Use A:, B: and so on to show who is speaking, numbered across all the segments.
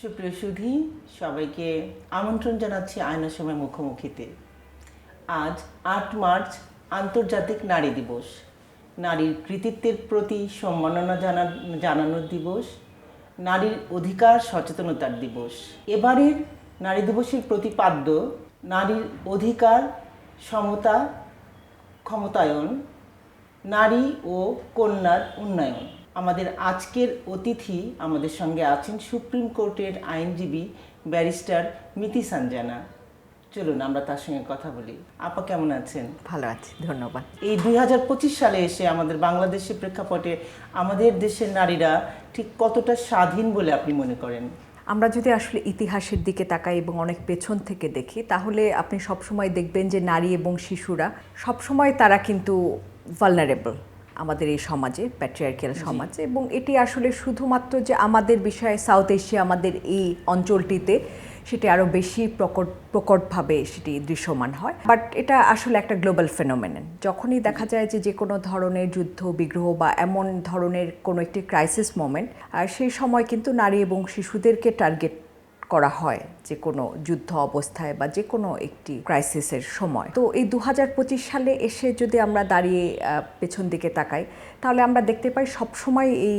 A: সুপ্রিয় সুধী, সবাইকে আমন্ত্রণ জানাচ্ছি আয়নার সময় মুখোমুখিতে। আজ ৮ মার্চ আন্তর্জাতিক নারী দিবস। নারীর কৃতিত্বের প্রতি সম্মাননা জানানোর দিবস, নারীর অধিকার সচেতনতার দিবস। এবারের নারী দিবসের প্রতিপাদ্য নারীর অধিকার, সমতা, ক্ষমতায়ন, নারী ও কন্যার উন্নয়ন। আমাদের আজকের অতিথি আমাদের সঙ্গে আছেন সুপ্রিম কোর্টের আইনজীবী ব্যারিস্টার মিতি সানজানা। চলুন আমরা তার সঙ্গে কথা বলি। আপা কেমন আছেন?
B: ভালো আছি, ধন্যবাদ।
A: এই 2025 সালে এসে আমাদের বাংলাদেশের প্রেক্ষাপটে আমাদের দেশের নারীরা ঠিক কতটা স্বাধীন বলে আপনি মনে করেন?
B: আমরা যদি আসলে ইতিহাসের দিকে তাকাই এবং অনেক পেছন থেকে দেখি, তাহলে আপনি সবসময় দেখবেন যে নারী এবং শিশুরা সবসময় তারা কিন্তু ভালনারেবল আমাদের এই সমাজে, প্যাট্রিয়ার্কিয়াল সমাজে। এবং এটি আসলে শুধুমাত্র যে আমাদের বিষয়ে সাউথ এশিয়া, আমাদের এই অঞ্চলটিতে সেটি আরও বেশি প্রকটভাবে সেটি দৃশ্যমান হয়। বাট এটা আসলে একটা গ্লোবাল ফেনোমেনন। যখনই দেখা যায় যে কোনো ধরনের যুদ্ধ, বিগ্রহ বা এমন ধরনের কোনো একটি ক্রাইসিস মোমেন্ট, সেই সময় কিন্তু নারী এবং শিশুদেরকে টার্গেট করা হয় যে কোনো যুদ্ধ অবস্থায় বা যে কোনো একটি ক্রাইসিসের সময়। তো এই 2025 সালে এসে যদি আমরা দাঁড়িয়ে পেছন দিকে তাকাই, তাহলে আমরা দেখতে পাই সবসময় এই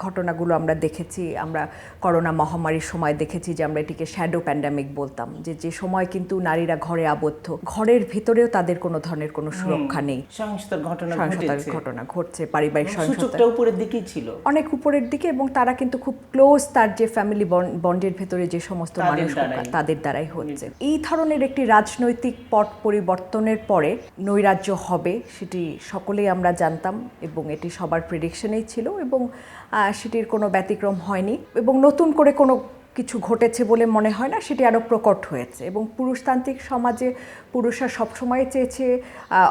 B: ঘটনাগুলো আমরা দেখেছি। আমরা করোনা মহামারীর সময় দেখেছি যে আমরা এটিকে শ্যাডো প্যান্ডামিক বলতাম, যে সময় কিন্তু নারীরা ঘরে আবদ্ধ, ঘরের ভিতরেও তাদের কোনো ধরনের কোনো সুরক্ষা নেই।
A: সহিংসতার
B: ঘটনা ঘটছে, পারিবারিক সহিংসতা
A: উপরের দিকেই ছিল,
B: অনেক উপরের দিকে। এবং তারা কিন্তু খুব ক্লোজ, তার যে ফ্যামিলি বন্ডের ভেতরে যে সমস্ত মানুষ তাদের দ্বারাই হচ্ছে। এই ধরনের একটি রাজনৈতিক পট পরিবর্তনের পরে নৈরাজ্য হবে সেটি সকলেই আমরা জানতাম এবং এটি সবার প্রেডিকশনেই ছিল এবং সেটির কোনো ব্যতিক্রম হয়নি এবং নতুন করে কোনো কিছু ঘটেছে বলে মনে হয় না, সেটি আরও প্রকট হয়েছে। এবং পুরুষতান্ত্রিক সমাজে পুরুষরা সবসময় চেয়েছে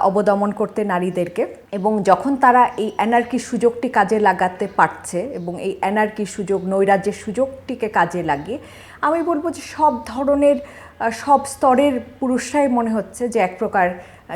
B: অবদমন করতে নারীদেরকে, এবং যখন তারা এই অ্যানার্কির সুযোগটি কাজে লাগাতে পারছে এবং এই অ্যানার্কির সুযোগ, নৈরাজ্যের সুযোগটিকে কাজে লাগিয়ে, আমি বলবো যে সব ধরনের, সব স্তরের পুরুষরাই মনে হচ্ছে যে এক প্রকার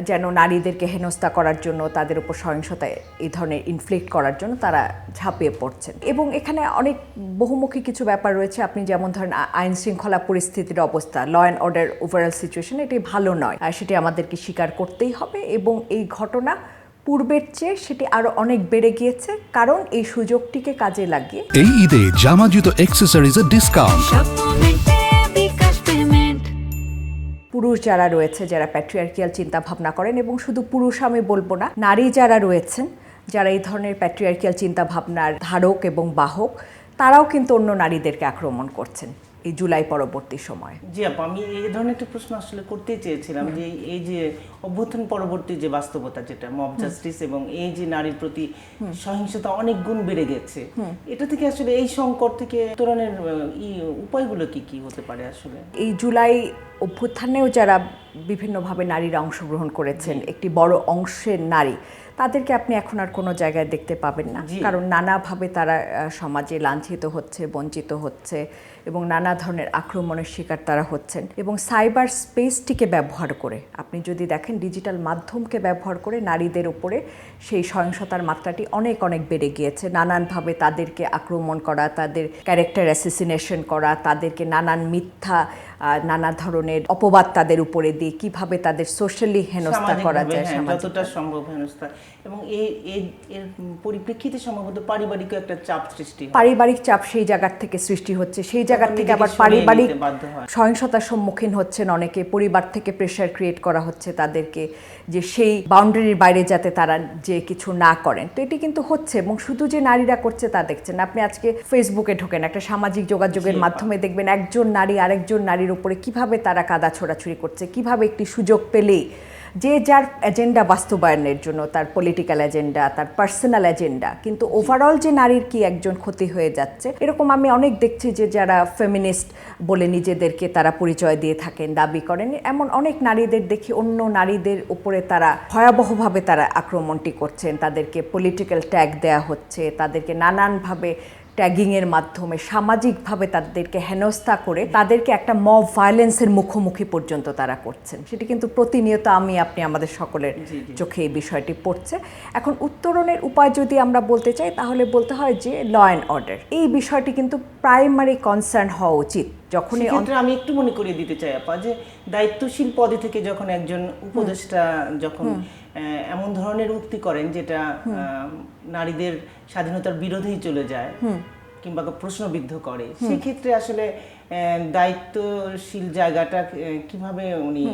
B: যেন নারীদেরকে হেনস্থা করার জন্য, তাদের উপর সহিংসতায় এই ধরনের ইনফ্লিক্ট করার জন্য তারা ঝাঁপিয়ে পড়ছেন। এবং এখানে অনেক বহুমুখী কিছু ব্যাপার রয়েছে। আপনি যেমন ধরেন আইন শৃঙ্খলা পরিস্থিতির অবস্থা, law and order overall situation, এটি ভালো নয়, সেটি আমাদেরকে স্বীকার করতেই হবে। এবং এই ঘটনা পূর্বের চেয়ে সেটি আরো অনেক বেড়ে গিয়েছে, কারণ এই সুযোগটিকে কাজে লাগিয়ে
C: এই ঈদে জামা জুতো অ্যাক্সেসরিজের ডিসকাউন্ট।
B: পুরুষ যারা রয়েছে, যারা প্যাট্রিয়ার্কিয়াল চিন্তা ভাবনা করেন, এবং শুধু পুরুষ আমি বলবো না, নারী যারা রয়েছেন, যারা এই ধরনের প্যাট্রিয়ার্কিয়াল চিন্তা ভাবনার ধারক এবং বাহক, তারাও কিন্তু অন্য নারীদেরকে আক্রমণ করছেন এই জুলাই পরবর্তী সময়।
A: জি আপা, আমি এই ধরনের একটা প্রশ্ন আসলে করতে চেয়েছিলাম যে এই যে অভ্যুত্থান পরবর্তী যে বাস্তবতা, যেটা মব জাস্টিস এবং এই যে নারীর প্রতি সহিংসতা অনেক গুণ বেড়ে গেছে, এটা থেকে আসলে এই সংকট থেকে উত্তরণের উপায়গুলো কি কি হতে পারে? আসলে এই
B: জুলাই অভ্যুত্থানেও যারা বিভিন্নভাবে নারীরা অংশগ্রহণ করেছেন, একটি বড় অংশের নারী, তাদেরকে আপনি এখন আর কোনো জায়গায় দেখতে পাবেন না, কারণ নানাভাবে তারা সমাজে লাঞ্ছিত হচ্ছে, বঞ্চিত হচ্ছে এবং নানা ধরনের আক্রমণের শিকার তারা হচ্ছেন। এবং সাইবার স্পেসটিকে ব্যবহার করে, আপনি যদি দেখেন ডিজিটাল মাধ্যমকে ব্যবহার করে নারীদের উপরে সেই সহিংসতার মাত্রাটি অনেক অনেক বেড়ে গিয়েছে। নানানভাবে তাদেরকে আক্রমণ করা, তাদের ক্যারেক্টার অ্যাসেসিনেশন করা, তাদেরকে নানান মিথ্যা, নানা ধরনের অপবাদ তাদের উপরে দিয়ে কিভাবে তাদের সোশ্যালি হেনস্থা করা যায়,
A: যতটা সম্ভব হেনস্থা। এবং এর পরিপ্রেক্ষিতে সম্ভবত পারিবারিক একটা চাপ সৃষ্টি হয়,
B: পারিবারিক চাপ সেই জায়গার থেকে সৃষ্টি হচ্ছে, সেই জায়গা থেকে আবার পারিবারিক সহিংসতার সম্মুখীন হচ্ছেন অনেকে। পরিবার থেকে প্রেশার ক্রিয়েট করা হচ্ছে তাদেরকে যে সেই বাউন্ডারির বাইরে যাতে তারা যে কিছু না করেন। তো এটি কিন্তু হচ্ছে, এবং শুধু যে নারীরা করছে তা দেখছেন। আপনি আজকে ফেসবুকে ঢোকেন, একটা সামাজিক যোগাযোগের মাধ্যমে দেখবেন একজন নারী আরেকজন নারীর উপরে কিভাবে তারা কাদা ছোড়াছুড়ি করছে, কিভাবে একটি সুযোগ পেলেই যে যার এজেন্ডা বাস্তবায়নের জন্য, তার পলিটিক্যাল এজেন্ডা, তার পার্সোনাল এজেন্ডা, কিন্তু ওভারঅল যে নারীর কি একজন ক্ষতি হয়ে যাচ্ছে, এরকম আমি অনেক দেখছি যে যারা ফেমিনিস্ট বলে নিজেদেরকে তারা পরিচয় দিয়ে থাকেন, দাবি করেন, এমন অনেক নারীদের দেখি অন্য নারীদের উপরে তারা ভয়াবহভাবে তারা আক্রমণটি করছেন, তাদেরকে পলিটিক্যাল ট্যাগ দেয়া হচ্ছে, তাদেরকে নানানভাবে ট্যাগিংয়ের মাধ্যমে সামাজিকভাবে তাদেরকে হেনস্থা করে তাদেরকে একটা মব ভায়োলেন্সের মুখোমুখি পর্যন্ত তারা করছেন। সেটি কিন্তু প্রতিনিয়ত আপনি আমাদের সকলের চোখে এই বিষয়টি পড়ছে। এখন উত্তরণের উপায় যদি আমরা বলতে চাই তাহলে বলতে হয় যে ল অ্যান্ড অর্ডার এই বিষয়টি কিন্তু প্রাইমারি কনসার্ন হওয়া উচিত। যখনই
A: আমি একটু মনে করিয়ে দিতে চাই আপা যে দায়িত্বশীল পদে থেকে যখন একজন উপদেষ্টা যখন এমন ধরনের উক্তি করেন যেটা নারীদের স্বাধীনতার বিরোধেই চলে যায় কিংবা প্রশ্নবিদ্ধ করে, সেক্ষেত্রে আসলে দায়িত্বশীল জায়গাটা কিভাবে উনি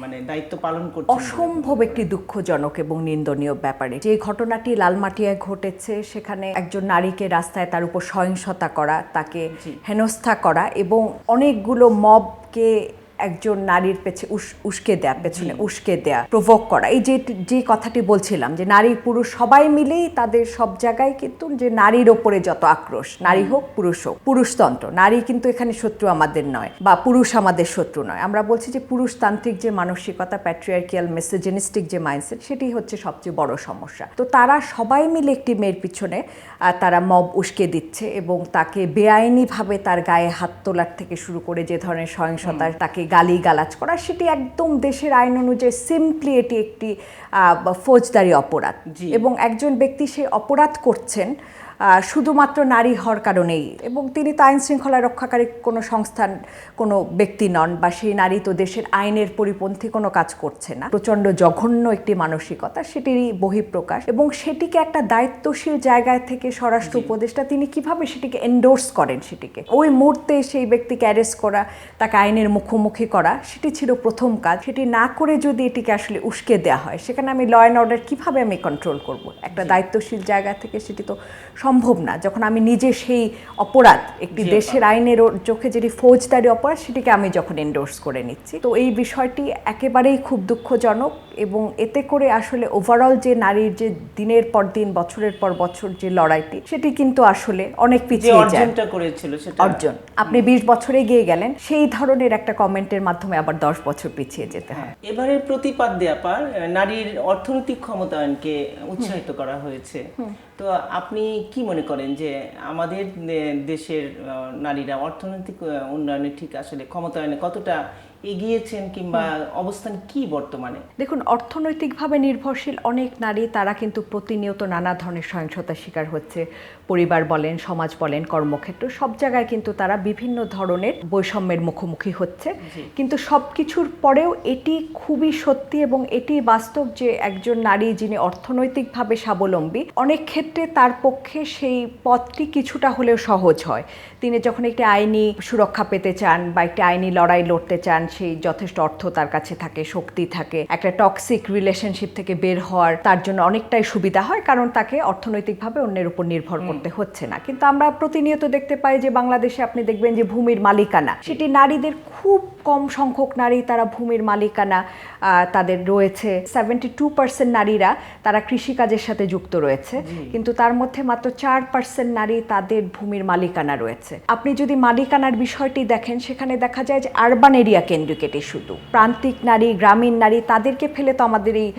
A: মানে দায়িত্ব পালন করছেন?
B: অসম্ভব একটি দুঃখজনক এবং নিন্দনীয় ব্যাপারে যে ঘটনাটি লালমাটিয়ায় ঘটেছে, সেখানে একজন নারীকে রাস্তায় তার উপর সহিংসতা করা, তাকে হেনস্থা করা এবং অনেকগুলো মবকে একজন নারীর পেছনে উস্কে দেয়া প্রভোক করা, এই যে কথাটি বলছিলাম যে নারী পুরুষ সবাই মিলেই তাদের সব জায়গায় কিন্তু যে নারীর ওপরে যত আক্রোশ, নারী হোক পুরুষ হোক, পুরুষতন্ত্র, নারী কিন্তু এখানে শত্রু আমাদের নয় বা পুরুষ আমাদের শত্রু নয়। আমরা বলছি যে পুরুষতান্ত্রিক যে মানসিকতা, প্যাট্রিয়ার্কিয়াল মিসোজিনিস্টিক যে মাইন্ডসেট, সেটি হচ্ছে সবচেয়ে বড় সমস্যা। তো তারা সবাই মিলে একটি মেয়ের পিছনে তারা মব উস্কে দিচ্ছে এবং তাকে বেআইনিভাবে তার গায়ে হাত তোলার থেকে শুরু করে যে ধরনের সহিংসতা, তাকে গালিগালাজ করা, সেটি একদম দেশের আইন অনুযায়ী সিম্পলি এটি একটি ফৌজদারি অপরাধ এবং একজন ব্যক্তি সে অপরাধ করছেন শুধুমাত্র নারী হওয়ার কারণেই, এবং তিনি তো আইন শৃঙ্খলা রক্ষাকারী কোনো সংস্থান, কোনো ব্যক্তি নন, বা সেই নারী তো দেশের আইনের পরিপন্থী কোনো কাজ করছে না। প্রচণ্ড জঘন্য একটি মানসিকতা, সেটিরই বহিঃপ্রকাশ, এবং সেটিকে একটা দায়িত্বশীল জায়গায় থেকে স্বরাষ্ট্র উপদেষ্টা তিনি কিভাবে সেটিকে এন্ডোর্স করেন, সেটিকে ওই মুহূর্তে সেই ব্যক্তিকে অ্যারেস্ট করা, তাকে আইনের মুখোমুখি করা, সেটি ছিল প্রথম কাজ। সেটি না করে যদি এটিকে আসলে উস্কে দেওয়া হয়, সেখানে আমি ল অ্যান্ড অর্ডার কীভাবে আমি কন্ট্রোল করব? একটা দায়িত্বশীল জায়গা থেকে সেটি তো সম্ভব না। যখন আমি নিজে সেই অপরাধ, একটি দেশের আইনের চোখে যেটি ফৌজদারি অপরাধ, সেটিকে আমি যখন এন্ডোর্স করে নিচ্ছি, তো এই বিষয়টি একেবারেই খুব দুঃখজনক। এবং এতে করে আসলে ওভারঅল যে নারীর যে দিনের পর দিন, বছরের পর বছর যে লড়াইটি, সেটি কিন্তু আসলে অনেক পিছিয়ে যায়। অর্জন আপনি 20 বছরে গিয়ে গেলেন, সেই ধরনের একটা কমেন্টের মাধ্যমে আবার 10 বছর পিছিয়ে যেতে হয়।
A: এবারের প্রতিপাদ্য ব্যাপার নারীর অর্থনৈতিক ক্ষমতায়নকে উৎসাহিত করা হয়েছে। তো আপনি কি মনে করেন যে আমাদের দেশের নারীরা অর্থনৈতিক উন্নয়নে ঠিক আসলে ক্ষমতায়নে কতটা এগিয়েছেন কিংবা অবস্থান কি বর্তমানে?
B: দেখুন, অর্থনৈতিকভাবে নির্ভরশীল অনেক নারী তারা কিন্তু প্রতিনিয়ত নানা ধরনের সহিংসতার শিকার হচ্ছে। পরিবার বলেন, সমাজ বলেন, কর্মক্ষেত্র, সব জায়গায় কিন্তু তারা বিভিন্ন ধরনের বৈষম্যের মুখোমুখি হচ্ছে। কিন্তু সব কিছুর পরেও এটি খুবই সত্যি এবং এটি বাস্তব যে একজন নারী যিনি অর্থনৈতিকভাবে স্বাবলম্বী, অনেক ক্ষেত্রে তার পক্ষে সেই পথটি কিছুটা হলেও সহজ হয়। তিনি যখন একটি আইনি সুরক্ষা পেতে চান বা একটি আইনি লড়াই লড়তে চান, সেই যথেষ্ট অর্থ তার কাছে থাকে, শক্তি থাকে, একটা টক্সিক রিলেশনশিপ থেকে বের হওয়ার তার জন্য অনেকটাই সুবিধা হয়, কারণ তাকে অর্থনৈতিকভাবে অন্যের উপর নির্ভর করতে হচ্ছে না। কিন্তু আমরা প্রতিনিয়ত দেখতে পাই যে বাংলাদেশে আপনি দেখবেন যে ভূমির মালিকানা, সেটি নারীদের খুব কম সংখ্যক নারী তারা ভূমির মালিকানা তাদের রয়েছে। 72% নারীরা তারা কৃষিকাজের সাথে যুক্ত রয়েছে, কিন্তু তার মধ্যে মাত্র 4% নারী তাদের ভূমির মালিকানা রয়েছে। আপনি যদি মালিকানার বিষয়টি দেখেন, সেখানে দেখা যায় যে আরবান এরিয়া কেন্দ্রিক এটি, শুধু প্রান্তিক নারী, গ্রামীণ নারী, তাদেরকে ফেলে তো আমাদের এই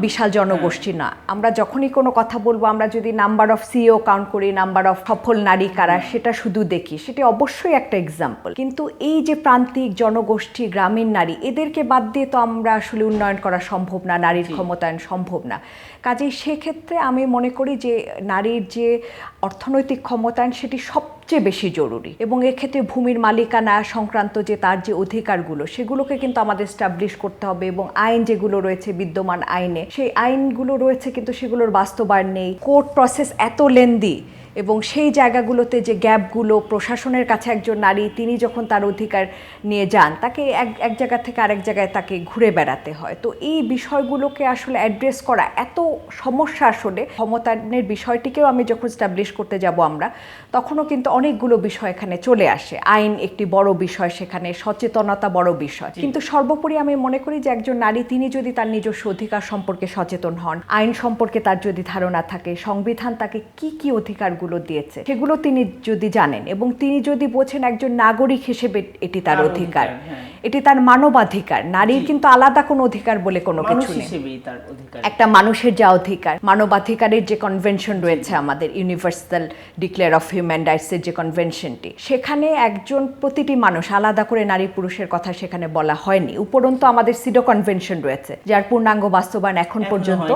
B: বিশাল জনগোষ্ঠী না। আমরা যখনই কোনো কথা বলবো, আমরা যদি নাম্বার অফ সিইও কাউন্ট করি, নাম্বার অফ সফল নারী কারা, সেটা শুধু দেখি, সেটি অবশ্যই একটা এক্সাম্পল। কিন্তু এই যে প্রান্তিক জনগোষ্ঠী, গ্রামীণ নারী, এদেরকে বাদ দিয়ে তো আমরা আসলে উন্নয়ন করা সম্ভব না, নারীর ক্ষমতায়ন সম্ভব না। কাজেই সেক্ষেত্রে আমি মনে করি যে নারীর যে অর্থনৈতিক ক্ষমতায়ন, সেটি সবচেয়ে বেশি জরুরি, এবং এক্ষেত্রে ভূমির মালিকানা সংক্রান্ত যে তার যে অধিকারগুলো, সেগুলোকে কিন্তু আমাদের স্টাবলিশ করতে হবে। এবং আইন যেগুলো রয়েছে বিদ্যমান আইনে, সেই আইনগুলো রয়েছে কিন্তু সেগুলোর বাস্তবায়ন নেই। কোর্ট প্রসেস এত লেন্দি, এবং সেই জায়গাগুলোতে যে গ্যাপগুলো, প্রশাসনের কাছে একজন নারী তিনি যখন তার অধিকার নিয়ে যান, তাকে এক জায়গা থেকে আরেক জায়গায় তাকে ঘুরে বেড়াতে হয়। তো এই বিষয়গুলোকে আসলে অ্যাড্রেস করা এত সমস্যা। আসলে ক্ষমতায়নের বিষয়টিকেও আমি যখন স্টাবলিশ করতে যাব আমরা, তখনও কিন্তু অনেকগুলো বিষয় এখানে চলে আসে। আইন একটি বড় বিষয়, সেখানে সচেতনতা বড় বিষয়, কিন্তু সর্বোপরি আমি মনে করি যে একজন নারী তিনি যদি তার নিজস্ব অধিকার সম্পর্কে সচেতন হন, আইন সম্পর্কে তার যদি ধারণা থাকে, সংবিধান তাকে কি কি অধিকারগুলো অধিকারগুলো দিয়েছে সেগুলো তিনি যদি জানেন এবং তিনি যদি বোঝেন একজন নাগরিক হিসেবে এটি তার অধিকার, এটি তার মানবাধিকার। নারীর কিন্তু আলাদা কোনো অধিকার বলে কোনো কিছু নেই, একটা মানুষের যা অধিকার, মানবাধিকারের যে কনভেনশন রয়েছে আমাদের ইউনিভার্সাল ডিক্লেয়ার অফ হিউম্যান রাইটসের যে কনভেনশনটি, সেখানে একজন প্রতিটি মানুষ আলাদা করে নারী পুরুষের কথা সেখানে বলা হয়নি। উপরন্তু আমাদের সিডো কনভেনশন রয়েছে যার পূর্ণাঙ্গ বাস্তবায়ন এখন পর্যন্ত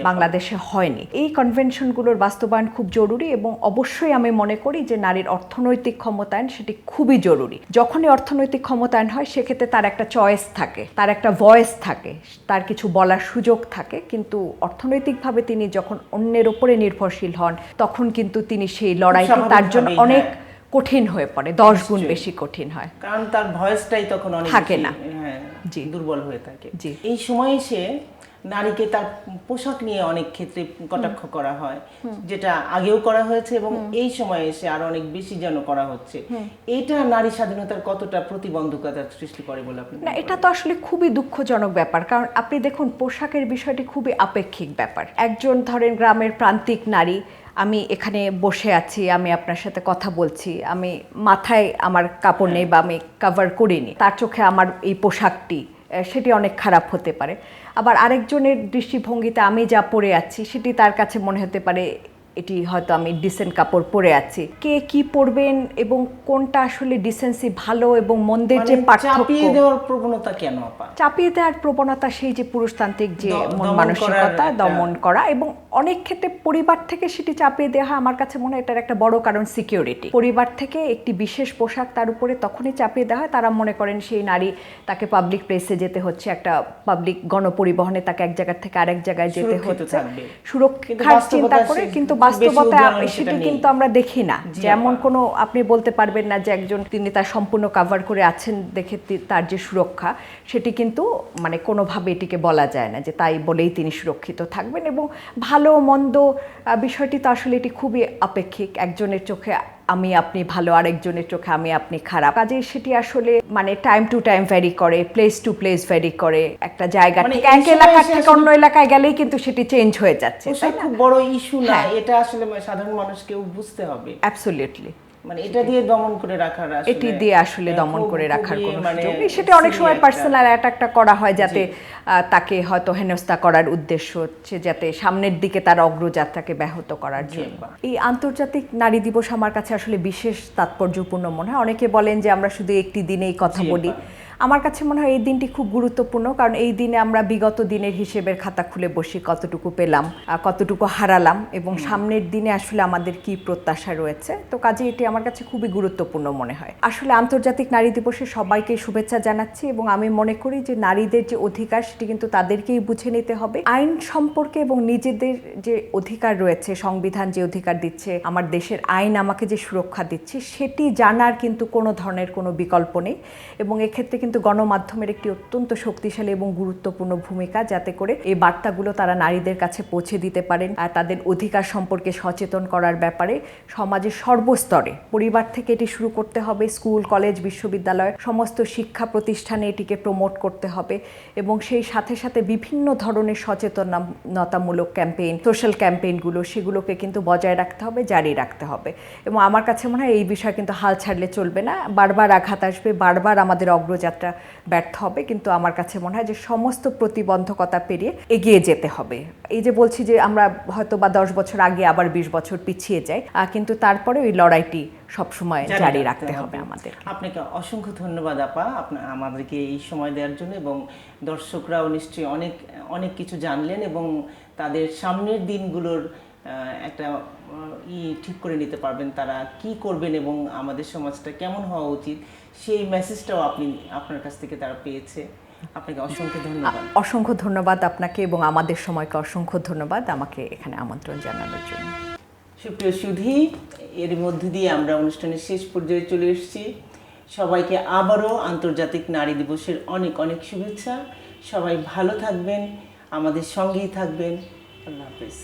B: বাংলাদেশে হয়নি। এই কনভেনশনগুলোর বাস্তবায়ন খুব জরুরি এবং অবশ্যই আমি মনে করি যে নারীর অর্থনৈতিক ক্ষমতায়ন সেটি খুবই জরুরি। যখনই অর্থনৈতিক ক্ষমতায়ন হয় সেক্ষেত্রে তার একটা চয়েস থাকে, তার একটা ভয়েস থাকে, তার কিছু বলার সুযোগ থাকে, কিন্তু অর্থনৈতিকভাবে তিনি যখন অন্যের উপরে নির্ভরশীল হন তখন কিন্তু তিনি সেই লড়াইটি তার জন্য অনেক কঠিন হয়ে পড়ে, 10 গুণ বেশি কঠিন হয়,
A: কারণ তার ভয়েসটাই তখন অনেক
B: থাকে না,
A: দুর্বল হয়ে থাকে। এই সময় এসে নারীকে তার পোশাক নিয়ে অনেক ক্ষেত্রে কটাক্ষ করা হয়, যেটা আগেও করা হয়েছে এবং এই সময়ে এসে আরো অনেক বেশি যেন করা হচ্ছে। এটা নারী স্বাধীনতার কতটা প্রতিবন্ধকতা সৃষ্টি করে বলে আপনি?
B: না, এটা তো আসলে খুবই দুঃখজনক ব্যাপার, কারণ আপনি দেখুন পোশাকের বিষয়টি খুবই আপেক্ষিক ব্যাপার। একজন ধরেন গ্রামের প্রান্তিক নারী, আমি এখানে বসে আছি, আমি আপনার সাথে কথা বলছি, আমি মাথায় আমার কাপড় নেই বা আমি কভার করিনি, তার চোখে আমার এই পোশাকটি সেটি অনেক খারাপ হতে পারে। আবার আরেকজনের দৃষ্টিভঙ্গিতে আমি যা পরে আছি সেটি তার কাছে মনে হতে পারে এটি হয়তো আমি ডিসেন্ট কাপড় পরে আছি। কে কি পরবেন এবং কোনটা আসলে ডিসেন্সি ভালো এবং মন্দের যে পার্থক্য,
A: চাপিয়ে দেওয়ার প্রবণতা কেন আপা?
B: চাপিয়ে দেওয়ার প্রবণতা সেই যে পুরুষতান্ত্রিক যে মন মানসিকতা, দমন করা, এবং অনেক ক্ষেত্রে পরিবার থেকে সেটি চাপিয়ে দেওয়া হয়। আমার কাছে মনে হয় এটার একটা বড় কারণ সিকিউরিটি। পরিবার থেকে একটি বিশেষ পোশাক তার উপরে তখনই চাপিয়ে দেওয়া হয়, তারা মনে করেন সেই নারী তাকে পাবলিক প্লেসে যেতে হচ্ছে, একটা পাবলিক গণপরিবহনে তাকে এক জায়গা থেকে আরেক জায়গায় যেতে হচ্ছে সুরক্ষার চিন্তা করে, কিন্তু বাস্তবতা সেটি কিন্তু আমরা দেখি না। যেমন কোনো আপনি বলতে পারবেন না যে একজন তিনি তার সম্পূর্ণ কভার করে আছেন দেখে তার যে সুরক্ষা সেটি কিন্তু মানে কোনোভাবে এটিকে বলা যায় না যে তাই বলেই তিনি সুরক্ষিত থাকবেন। এবং ভালো মন্দ বিষয়টি তো আসলে এটি খুবই আপেক্ষিক, একজনের চোখে আমি আপনি ভালো, আরেকজনের চোখে আমি আপনি খারাপ। কাজে সেটি আসলে মানে টাইম টু টাইম ভ্যারি করে, প্লেস টু প্লেস ভ্যারি করে। একটা জায়গা থেকে এক এলাকা থেকে অন্য এলাকায় গেলেই কিন্তু সেটি চেঞ্জ হয়ে যাচ্ছে।
A: খুব বড় ইস্যু না, এটা আসলে সাধারণ মানুষকেও বুঝতে হবে।
B: অ্যাবসলিউটলি,
A: মানে এটা দিয়ে দমন করে রাখার,
B: এটি দিয়ে আসলে দমন করে রাখার কোনো সুযোগ নেই। সেটা অনেক সময় পার্সোনাল অ্যাটাকটা করা হয় যাতে তাকে হয়তো হেনস্থা করার উদ্দেশ্য হচ্ছে যাতে সামনের দিকে তার অগ্রযাত্রাকে ব্যাহত করার জন্য। এই আন্তর্জাতিক নারী দিবস আমার কাছে আসলে বিশেষ তাৎপর্যপূর্ণ মনে হয়। অনেকে বলেন যে আমরা শুধু একটি দিনেই কথা বলি, আমার কাছে মনে হয় এই দিনটি খুব গুরুত্বপূর্ণ, কারণ এই দিনে আমরা বিগত দিনের হিসেবের খাতা খুলে বসি, কতটুকু পেলাম, কতটুকু হারালাম এবং সামনের দিনে আসলে আমাদের কি প্রত্যাশা রয়েছে। তো কাজে এটি আমার কাছে খুবই গুরুত্বপূর্ণ মনে হয়। আসলে আন্তর্জাতিক নারী দিবসে সবাইকে শুভেচ্ছা জানাচ্ছি এবং আমি মনে করি যে নারীদের যে অধিকার সেটি কিন্তু তাদেরকেই বুঝে নিতে হবে। আইন সম্পর্কে এবং নিজেদের যে অধিকার রয়েছে, সংবিধান যে অধিকার দিচ্ছে, আমার দেশের আইন আমাকে যে সুরক্ষা দিচ্ছে, সেটি জানার কিন্তু কোনো ধরনের কোনো বিকল্প নেই। এবং এক্ষেত্রে কিন্তু গণমাধ্যমের একটি অত্যন্ত শক্তিশালী এবং গুরুত্বপূর্ণ ভূমিকা, যাতে করে এই বার্তাগুলো তারা নারীদের কাছে পৌঁছে দিতে পারেন, আর তাদের অধিকার সম্পর্কে সচেতন করার ব্যাপারে সমাজের সর্বস্তরে, পরিবার থেকে এটি শুরু করতে হবে, স্কুল, কলেজ, বিশ্ববিদ্যালয়, সমস্ত শিক্ষা প্রতিষ্ঠানে এটিকে প্রমোট করতে হবে এবং সেই সাথে সাথে বিভিন্ন ধরনের সচেতনতামূলক ক্যাম্পেইন, সোশ্যাল ক্যাম্পেইনগুলো সেগুলোকে কিন্তু বজায় রাখতে হবে, জারি রাখতে হবে। এবং আমার কাছে মনে হয় এই বিষয়ে কিন্তু হাল ছাড়লে চলবে না, বারবার আঘাত আসবে, বারবার আমাদের অগ্রযাত্রা ব্যর্থ হবে, কিন্তু আমার কাছে মনে হয় যে সমস্ত প্রতিবন্ধকতা পেরিয়ে এগিয়ে যেতে হবে। এই যে বলছি যে আমরা হয়তো বা 10 বছর আগে আবার 20 বছর পিছিয়ে যাই, কিন্তু তারপরে ওই লড়াইটি সবসময় জারি রাখতে হবে আমাদের।
A: আপনাকে অসংখ্য ধন্যবাদ আপা, আমাদেরকে এই সময় দেওয়ার জন্য, এবং দর্শকরাও নিশ্চয়ই অনেক অনেক কিছু জানলেন এবং তাদের সামনের দিনগুলোর একটা ঠিক করে নিতে পারবেন, তারা কি করবেন এবং আমাদের সমাজটা কেমন হওয়া উচিত, সেই মেসেজটাও আপনার কাছ থেকে তারা পেয়েছে। আপনাকে অসংখ্য ধন্যবাদ।
B: অসংখ্য ধন্যবাদ আপনাকে এবং আমাদের সময়কে অসংখ্য ধন্যবাদ আমাকে এখানে আমন্ত্রণ জানানোর জন্য।
A: সুপ্রিয় সুধী, এর মধ্য দিয়ে আমরা অনুষ্ঠানের শেষ পর্যায়ে চলে এসেছি। সবাইকে আবারও আন্তর্জাতিক নারী দিবসের অনেক অনেক শুভেচ্ছা। সবাই ভালো থাকবেন, আমাদের সঙ্গেই থাকবেন। আল্লাহ হাফেজ।